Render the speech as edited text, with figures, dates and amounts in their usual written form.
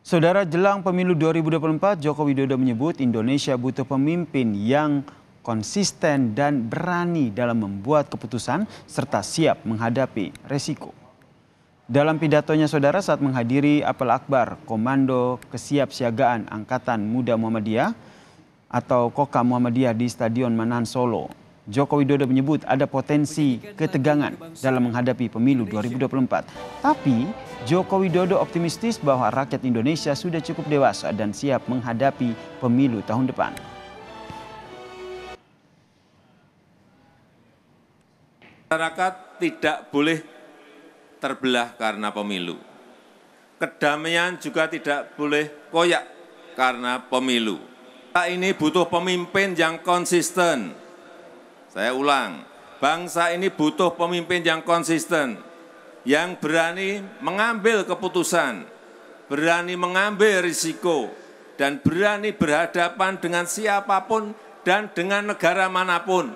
Saudara, jelang pemilu 2024, Joko Widodo menyebut Indonesia butuh pemimpin yang konsisten dan berani dalam membuat keputusan serta siap menghadapi resiko. Dalam pidatonya saudara saat menghadiri apel akbar Komando Kesiapsiagaan Angkatan Muda Muhammadiyah atau Koka Muhammadiyah di Stadion Manahan Solo, Joko Widodo menyebut ada potensi ketegangan dalam menghadapi pemilu 2024. Tapi Joko Widodo optimistis bahwa rakyat Indonesia sudah cukup dewasa dan siap menghadapi pemilu tahun depan. Masyarakat tidak boleh terbelah karena pemilu. Kedamaian juga tidak boleh koyak karena pemilu. Kita ini butuh pemimpin yang konsisten. Saya ulang, bangsa ini butuh pemimpin yang konsisten, yang berani mengambil keputusan, berani mengambil risiko, dan berani berhadapan dengan siapapun dan dengan negara manapun.